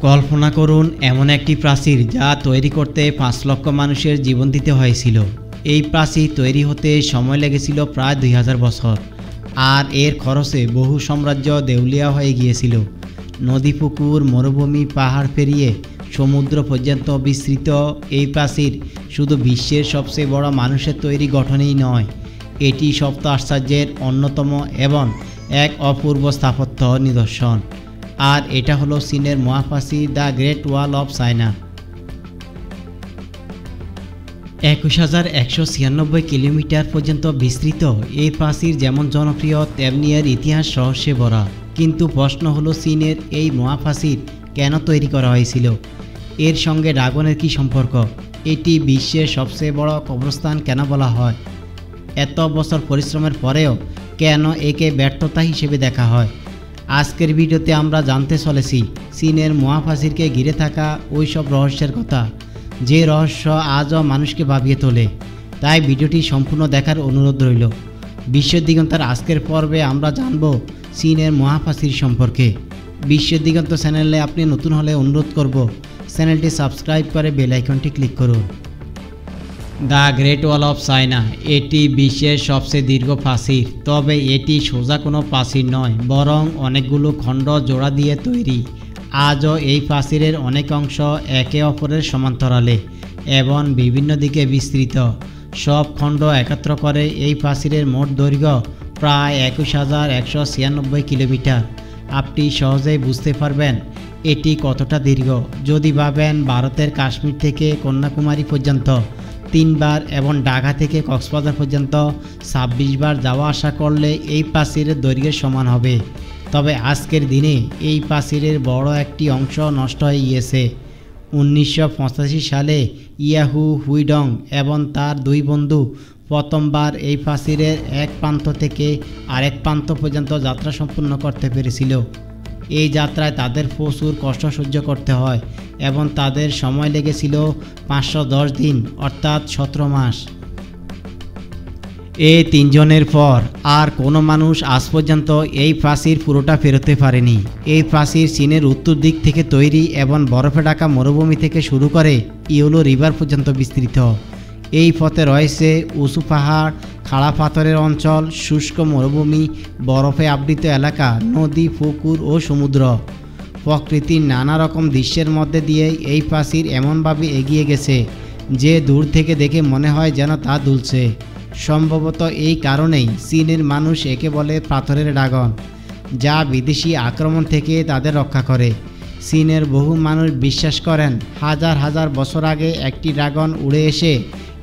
কল্পনা করুন এমন একটি প্রাচীর যা তৈরি করতে 5 লক্ষ মানুষের জীবন দিতে হয়েছিল। এই প্রাচীর তৈরি হতে সময় লেগেছিল প্রায় 2000 বছর, আর এর খরচে বহু সাম্রাজ্য দেউলিয়া হয়ে গিয়েছিল। নদী, পুকুর, মরুভূমি, পাহাড় পেরিয়ে সমুদ্র পর্যন্ত বিস্তৃত এই প্রাচীর শুধু বিশ্বের সবচেয়ে বড় মানুষের তৈরি গঠনই নয়, এটি সপ্ত আশ্চর্যের অন্যতম এবং এক অপূর্ব স্থাপত্য নিদর্শন। আর এটা হলো চীনের মহাপ্রাচীর the great wall of China. 21,196 কিলোমিটার পর্যন্ত বিস্তৃত এই প্রাচীর যেমন জনপ্রিয় তেমনি এর ইতিহাস রহস্যে ভরা। কিন্তু প্রশ্ন হলো, চীনের এই মহাপ্রাচীর কেন তৈরি করা হয়েছিল? এর সঙ্গে ড্রাগনের কী সম্পর্ক? এটি বিশ্বের সবচেয়ে বড় কবরস্থান কেন বলা হয়? এত বছর পরিশ্রমের পরেও কেন একে ব্যর্থতা হিসেবে দেখা হয়? আজকের ভিডিওতে আমরা জানতে চলেছি চীনের মহাপ্রাচীরকে ঘিরে থাকা ওই সব রহস্যের কথা, যে রহস্য আজও মানুষকে ভাবিয়ে তোলে। তাই ভিডিওটি সম্পূর্ণ দেখার অনুরোধ রইল। বিশ্ব দিগন্তের আজকের পর্বে আমরা জানব চীনের মহাপ্রাচীর সম্পর্কে। বিশ্ব দিগন্ত চ্যানেলে আপনি নতুন হলে অনুরোধ করব চ্যানেলটি সাবস্ক্রাইব করে বেল আইকনটি ক্লিক করুন। The great wall of China এটি বিশ্বের সবচেয়ে দীর্ঘ প্রাচীর, তবে এটি সোজা কোনো প্রাচীর নয়, বরং অনেকগুলো খণ্ড জোড়া দিয়ে তৈরি। আজও এই প্রাচীরের অনেক অংশ একে অপরের সমান্তরালে এবং বিভিন্ন দিকে বিস্তৃত। সব খণ্ড একত্র করে এই প্রাচীরের মোট দৈর্ঘ্য প্রায় 21,196 কিলোমিটার। আপনি সহজেই বুঝতে পারবেন এটি কতটা দীর্ঘ যদি ভাবেন ভারতের কাশ্মীর থেকে কন্যাকুমারী পর্যন্ত 3 বার এবং ঢাকা থেকে কক্সবাজার পর্যন্ত 26 বার যাওয়া আসা করলে এই প্রাচীরের দৈর্ঘ্যের সমান হবে। তবে আজকের দিনে এই প্রাচীরের বড় একটি অংশ নষ্ট হয়ে গিয়েছে। 1985 সালে ইয়াহু হুইডং এবং তার 2 বন্ধু প্রথমবার এই প্রাচীরের এক প্রান্ত থেকে আরেক প্রান্ত পর্যন্ত যাত্রা সম্পূর্ণ করতে পেরেছিল। এই যাত্রায় তাদের প্রচুর কষ্ট সহ্য করতে হয় এবং তাদের সময় লেগেছিল 510 দিন, অর্থাৎ 17 মাস। এই 3 জনের পর আর কোনো মানুষ আজ পর্যন্ত এই প্রাচীর পুরোটা পেরোতে পারেনি। এই প্রাচীর চীনের উত্তর দিক থেকে তৈরি এবং বরফে ঢাকা মরুভূমি থেকে শুরু করে ইয়েলো রিভার পর্যন্ত বিস্তৃত। এই পথে রয়েছে উঁচু পাহাড়, খাড়া পাথরের অঞ্চল, শুষ্ক মরুভূমি, বরফে আবৃত এলাকা, নদী, পুকুর ও সমুদ্র। প্রকৃতির নানা রকম দৃশ্যের মধ্যে দিয়ে এই প্রাচীর এমনভাবে এগিয়ে গেছে যে দূর থেকে দেখে মনে হয় যেন তা দুলছে। সম্ভবত এই কারণেই চীনের মানুষ একে বলে পাথরের ড্রাগন, যা বিদেশি আক্রমণ থেকে তাদের রক্ষা করে। চীনের বহু মানুষ বিশ্বাস করেন হাজার হাজার বছর আগে একটি ড্রাগন উড়ে এসে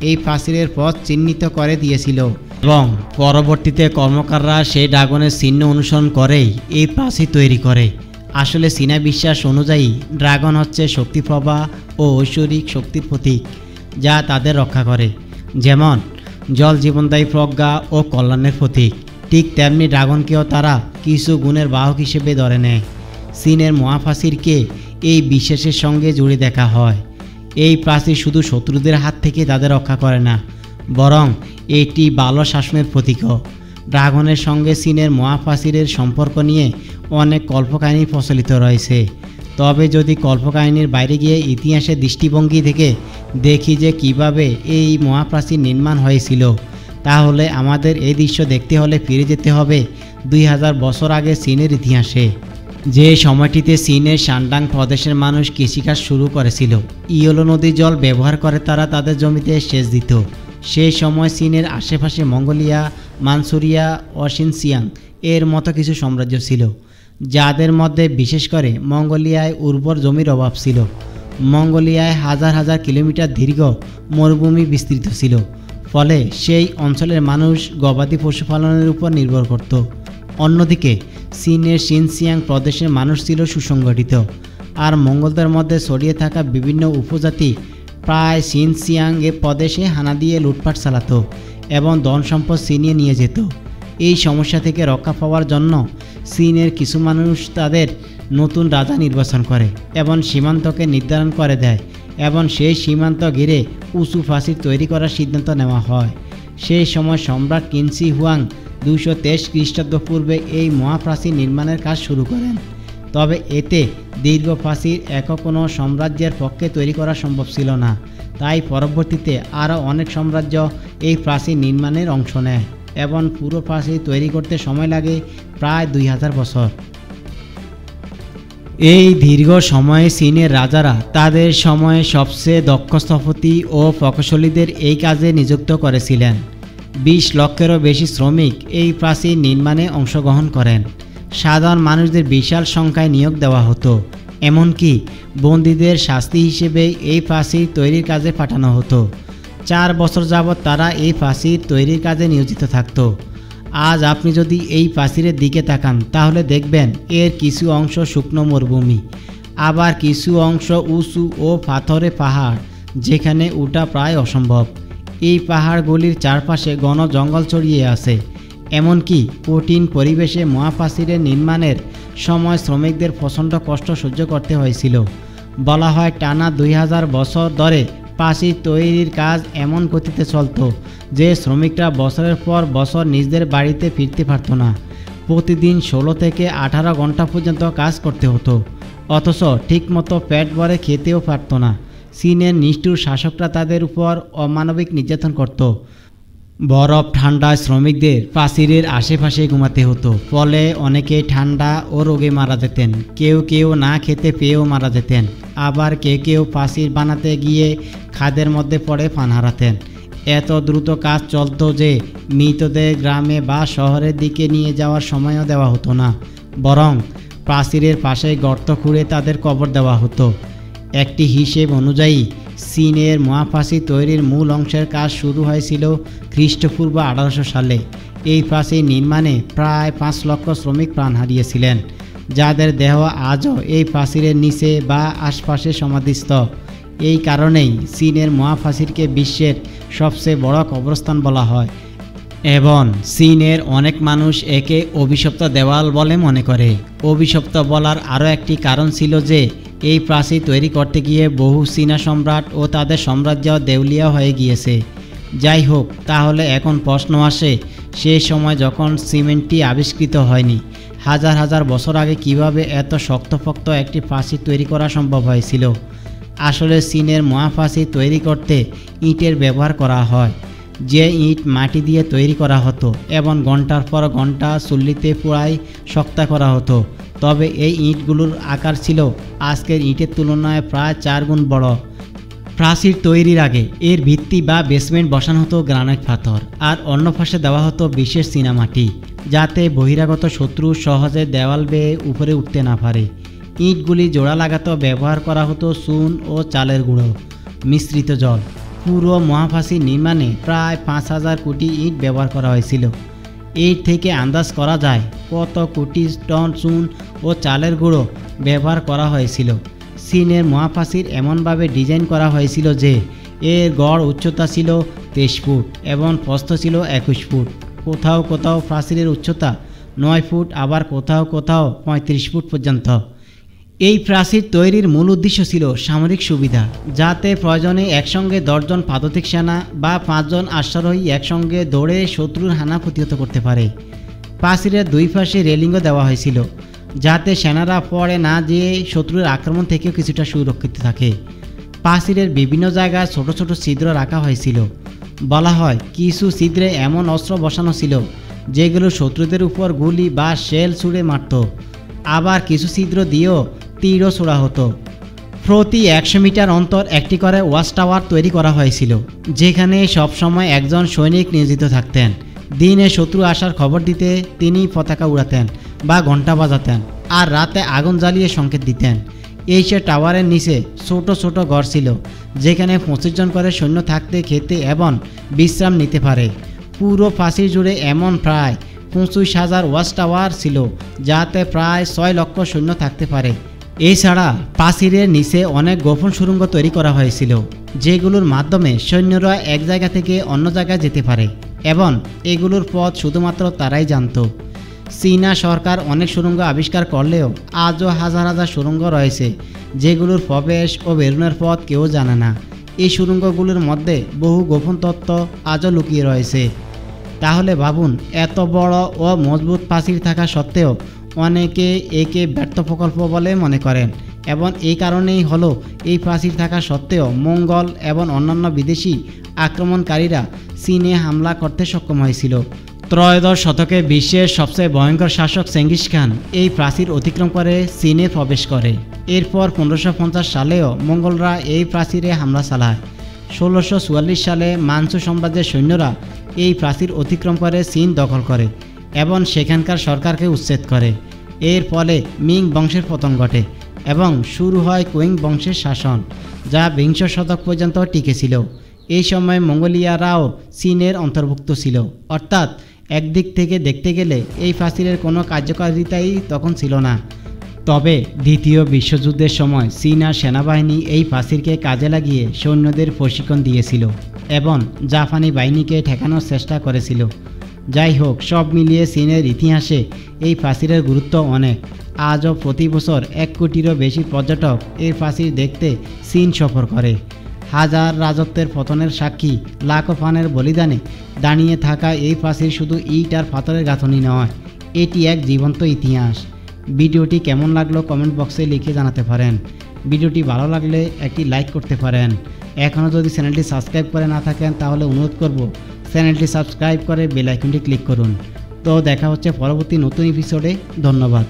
এই প্রাচীরের পথ চিহ্নিত করে দিয়েছিল এবং পরবর্তীতে কর্মকাররা সেই ড্রাগনের চিহ্ন অনুসরণ করেই এই প্রাচীর তৈরি করে। আসলে চীনা বিশ্বাস অনুযায়ী ড্রাগন হচ্ছে শক্তি প্রবাহ ও ঐশ্বরিক শক্তির প্রতীক, যা তাদের রক্ষা করে। যেমন জল জীবনদায়ী প্রজ্ঞা ও কল্যাণের প্রতীক, ঠিক তেমনি ড্রাগনকেও তারা কিছু গুণের বাহক হিসেবে ধরে নেয়। চীনের মহাপ্রাচীরকে এই বিশ্বাসের সঙ্গে জুড়ে দেখা হয়। এই প্রাচীর শুধু শত্রুদের হাত থেকে তাদের রক্ষা করে না, বরং এটি ভালো শাসনের প্রতীকও। ড্রাগনের সঙ্গে চীনের মহাপ্রাচীরের সম্পর্ক নিয়ে অনেক কল্পকাহিনী প্রচলিত রয়েছে। তবে যদি কল্পকাহিনীর বাইরে গিয়ে ইতিহাসের দৃষ্টিভঙ্গি থেকে দেখি যে কিভাবে এই মহাপ্রাচীর নির্মাণ হয়েছিল, তাহলে আমাদের এই দৃশ্য দেখতে হলে ফিরে যেতে হবে 2000 বছর আগে চীনের ইতিহাসে, যে সময়টিতে চীনের শানডাং প্রদেশের মানুষ কৃষিকাজ শুরু করেছিল। ইয়েলো নদীর জল ব্যবহার করে তারা তাদের জমিতে সেচ দিত। সেই সময় চীনের আশেপাশে মঙ্গোলিয়া, মানচুরিয়া ও শিনচিয়াং এর মতো কিছু সাম্রাজ্য ছিল, যাদের মধ্যে বিশেষ করে মঙ্গোলিয়ায় উর্বর জমির অভাব ছিল। মঙ্গোলিয়ায় হাজার হাজার কিলোমিটার দীর্ঘ মরুভূমি বিস্তৃত ছিল, ফলে সেই অঞ্চলের মানুষ গবাদি পশুপালনের উপর নির্ভর করত। অন্যদিকে চীনের শিনচিয়াং প্রদেশের মানুষ ছিল সুসংগঠিত, আর মঙ্গোলদের মধ্যে ছড়িয়ে থাকা বিভিন্ন উপজাতি প্রায় শিনচিয়াং এ প্রদেশে হানা দিয়ে লুটপাট চালাতো এবং ধন সম্পদ ছিনিয়ে নিয়ে যেত। এই সমস্যা থেকে রক্ষা পাওয়ার জন্য চীনের কিছু মানুষ তাদের নতুন রাজা নির্বাচন করে এবং সীমান্তকে নির্ধারণ করে দেয় এবং সেই সীমান্ত ঘিরে উঁচু প্রাচীর তৈরি করার সিদ্ধান্ত নেওয়া হয়। সেই সময় সম্রাট কিনশি হুয়াং 223 খ্রিস্টাব্দ পূর্বে এই মহাপ্রাচীর নির্মাণের কাজ শুরু করেন। তবে এতে দীর্ঘ প্রাচীর একক কোনো সাম্রাজ্যের পক্ষে তৈরি করা সম্ভব ছিল না। তাই পরবর্তীতে আরও অনেক সাম্রাজ্য এই প্রাচীর নির্মাণের অংশ নেয় এবং পুরো প্রাচীর তৈরি করতে সময় লাগে প্রায় 2000 বছর। এই দীর্ঘ সময়ে চীনের রাজারা তাদের সময়ে সবচেয়ে দক্ষ স্থপতি ও প্রকৌশলীদের এই কাজে নিযুক্ত করেছিলেন। 20 লক্ষেরও বেশি শ্রমিক এই প্রাচীর নির্মাণে অংশগ্রহণ করেন। সাধারণ মানুষদের বিশাল সংখ্যায় নিয়োগ দেওয়া হতো, এমনকি বন্দীদের শাস্তি হিসেবে এই প্রাচীর তৈরির কাজে পাঠানো হতো। 4 বছর যাবৎ তারা এই প্রাচীর তৈরির কাজে নিয়োজিত থাকত। আজ আপনি যদি এই প্রাচীরের দিকে তাকান তাহলে দেখবেন এর কিছু অংশ শুকনো মরুভূমি, আবার কিছু অংশ উঁচু ও পাথরে পাহাড়, যেখানে ওঠা প্রায় অসম্ভব। এই পাহাড়গুলির চারপাশে ঘন জঙ্গল ছড়িয়ে আছে। এমনকি কঠিন পরিবেশে মহাপ্রাচীরের নির্মাণের সময় শ্রমিকদের প্রচণ্ড কষ্ট সহ্য করতে হয়েছিল। বলা হয় টানা 2000 বছর ধরে প্রাচীর তৈরির কাজ এমন গতিতে চলত যে শ্রমিকরা বছরের পর বছর নিজেদের বাড়িতে ফিরতে পারত না। প্রতিদিন 16 থেকে 18 ঘন্টা পর্যন্ত কাজ করতে হতো, অথচ ঠিকমতো পেট ভরে খেতেও পারত না। চীনের নিষ্ঠুর শাসকরা তাদের উপর অমানবিক নির্যাতন করত। বরফ ঠান্ডায় শ্রমিকদের প্রাচীরের আশেপাশে ঘুমাতে হতো, ফলে অনেকে ঠান্ডা ও রোগে মারা যেতেন। কেউ কেউ না খেতে পেয়েও মারা যেতেন, আবার কেউ কেউ প্রাচীর বানাতে গিয়ে খাদের মধ্যে পড়ে প্রাণ হারাতেন। এত দ্রুত কাজ চলত যে মৃতদের গ্রামে বা শহরের দিকে নিয়ে যাওয়ার সময়ও দেওয়া হতো না, বরং প্রাচীরের পাশে গর্ত খুঁড়ে তাদের কবর দেওয়া হতো। একটি হিসেব অনুযায়ী চীনের মহাপ্রাচীর তৈরির মূল অংশের কাজ শুরু হয়েছিল খ্রিস্টপূর্ব 1800 সালে। এই প্রাচীর নির্মাণে প্রায় 5 লক্ষ শ্রমিক প্রাণ হারিয়েছিলেন, যাদের দেহ আজও এই প্রাচীরের নিচে বা আশপাশে সমাধিস্থ। এই কারণেই চীনের মহাপ্রাচীরকে বিশ্বের সবচেয়ে বড় কবরস্থান বলা হয় এবং চীনের অনেক মানুষ একে অভিশপ্ত দেওয়াল বলে মনে করে। অভিশপ্ত বলার আরও একটি কারণ ছিল যে এই প্রাচীর তৈরি করতে গিয়ে বহু চীনা সম্রাট ও তাদের সাম্রাজ্য দেউলিয়া হয়ে গিয়েছে। যাই হোক, তাহলে এখন প্রশ্ন আসে, সেই সময় যখন সিমেন্টটি আবিষ্কৃত হয়নি, হাজার হাজার বছর আগে কিভাবে এত শক্তপোক্ত একটি প্রাচীর তৈরি করা সম্ভব হয়েছিল? আসলে চীনের মহাপ্রাচীর তৈরি করতে ইটের ব্যবহার করা হয়, যে ইট মাটি দিয়ে তৈরি করা হতো এবং ঘন্টার পর ঘন্টা চুল্লিতে পোড়াই শক্ত করা হতো। তবে এই ইটগুলোর আকার ছিল আজকের ইটের তুলনায় প্রায় 4 গুণ বড়। প্রাচীর তৈরির আগে এর ভিত্তি বা বেসমেন্ট বসানো হতো গ্রানাইট পাথর, আর অন্য পাশে দেওয়া হতো বিশেষ চীনামাটি, যাতে বহিরাগত শত্রু সহজে দেওয়াল বেয়ে উপরে উঠতে না পারে। ইটগুলি জোড়া লাগাতে ব্যবহার করা হতো চুন ও চালের গুঁড়ো মিশ্রিত জল। পুরো মহাপ্রাচীর নির্মাণে প্রায় 5000 কোটি ইট ব্যবহার করা হয়েছিল। এর থেকে আন্দাজ করা যায় কত কোটি টন চুন ও চালের গুঁড়ো ব্যবহার করা হয়েছিল। চীনের মহাপ্রাচীর এমনভাবে ডিজাইন করা হয়েছিল যে এর গড় উচ্চতা ছিল 23 ফুট এবং প্রস্থ ছিল 21 ফুট। কোথাও কোথাও প্রাচীরের উচ্চতা 9 ফুট, আবার কোথাও কোথাও 35 ফুট পর্যন্ত। এই প্রাচীর তৈরির মূল উদ্দেশ্য ছিল সামরিক সুবিধা, যাতে প্রয়োজনে একসঙ্গে 10 জন পদাতিক সেনা বা 5 জন অশ্বারোহী একসঙ্গে দৌড়ে শত্রুর হানা প্রতিহত করতে পারে। প্রাচীরের 2 পাশে রেলিংও দেওয়া হয়েছিল, যাতে সেনারা পড়ে না যেয়ে শত্রুর আক্রমণ থেকেও কিছুটা সুরক্ষিত থাকে। প্রাচীরের বিভিন্ন জায়গায় ছোট ছোট ছিদ্র রাখা হয়েছিল। বলা হয় কিছু ছিদ্রে এমন অস্ত্র বসানো ছিল যেগুলো শত্রুদের উপর গুলি বা শেল ছুঁড়ে মারত, আবার কিছু ছিদ্র দিয়েও তীরও ছোড়া হতো। প্রতি 100 মিটার অন্তর একটি করে ওয়াচ টাওয়ার তৈরি করা হয়েছিল, যেখানে সবসময় একজন সৈনিক নিয়োজিত থাকতেন। দিনে শত্রু আসার খবর দিতে তিনি পতাকা উড়াতেন বা ঘণ্টা বাজাতেন, আর রাতে আগুন জ্বালিয়ে সংকেত দিতেন। এই সে টাওয়ারের নিচে ছোট ছোট ঘর ছিল, যেখানে 25 জন করে সৈন্য থাকতে, খেতে এবং বিশ্রাম নিতে পারে। পুরো প্রাচীর জুড়ে এমন প্রায় 25,000 ওয়াচ টাওয়ার ছিল, যাতে প্রায় 6 লক্ষ সৈন্য থাকতে পারে। এছাড়া প্রাচীরের নিচে অনেক গোপন সুড়ঙ্গ তৈরি করা হয়েছিল, যেগুলোর মাধ্যমে সৈন্যরা এক জায়গা থেকে অন্য জায়গায় যেতে পারে এবং এগুলোর পথ শুধুমাত্র তারাই জানত। চীনা সরকার অনেক সুড়ঙ্গ আবিষ্কার করলেও আজও হাজার হাজার সুড়ঙ্গ রয়েছে, যেগুলোর প্রবেশ ও বেরোনোর পথ কেউ জানে না। এই সুড়ঙ্গগুলোর মধ্যে বহু গোপন তত্ত্ব আজও লুকিয়ে রয়েছে। তাহলে ভাবুন, এত বড় ও মজবুত প্রাচীর থাকা সত্ত্বেও অনেকে একে ব্যর্থ প্রকল্প বলে মনে করেন এবং এই কারণেই হলো এই প্রাচীর থাকা সত্ত্বেও মঙ্গল এবং অন্যান্য বিদেশি আক্রমণকারীরা চীনে হামলা করতে সক্ষম হয়েছিল। ত্রয়োদশ শতকে বিশ্বের সবচেয়ে ভয়ঙ্কর শাসক চেঙ্গিস খান এই প্রাচীর অতিক্রম করে চীনে প্রবেশ করে। এরপর 1550 সালেও মঙ্গলরা এই প্রাচীরে হামলা চালায়। 1644 সালে মানচু সাম্রাজ্যের সৈন্যরা এই প্রাচীর অতিক্রম করে চীন দখল করে এবং সেখানকার সরকারকে উচ্ছেদ করে। এর ফলে মিং বংশের পতন ঘটে এবং শুরু হয় কুইং বংশের শাসন, যা বিংশ শতক পর্যন্ত টিকেছিল। এই সময় মঙ্গোলিয়ারাও চীনের অন্তর্ভুক্ত ছিল, অর্থাৎ একদিক থেকে দেখতে গেলে এই প্রাচীরের কোনো কার্যকারিতাই তখন ছিল না। তবে দ্বিতীয় বিশ্বযুদ্ধের সময় চীন আর সেনাবাহিনী এই প্রাচীরকে কাজে লাগিয়ে সৈন্যদের প্রশিক্ষণ দিয়েছিল এবং জাপানি বাহিনীকে ঠেকানোর চেষ্টা করেছিল। যাই হোক, সব মিলিয়ে চীনের ইতিহাসে এই প্রাচীরের গুরুত্ব অনেক। আজও প্রতি বছর 1 কোটিরও বেশি পর্যটক এই প্রাচীর দেখতে চীন সফর করে। হাজার রাজত্বের পতনের সাক্ষী, লাখো প্রাণের বলিদানে দাঁড়িয়ে থাকা এই প্রাচীর শুধু ইট আর পাথরের গাঁথনি নয়, এটি এক জীবন্ত ইতিহাস। ভিডিওটি কেমন লাগলো কমেন্ট বক্সে লিখে জানাতে পারেন। ভিডিওটি ভালো লাগলে একটি লাইক করতে পারেন। এখনও যদি চ্যানেলটি সাবস্ক্রাইব করে না থাকেন তাহলে অনুরোধ করব চ্যানেলটি সাবস্ক্রাইব করে বেল আইকনটি ক্লিক করুন। তো দেখা হচ্ছে পরবর্তী নতুন এপিসোডে। ধন্যবাদ।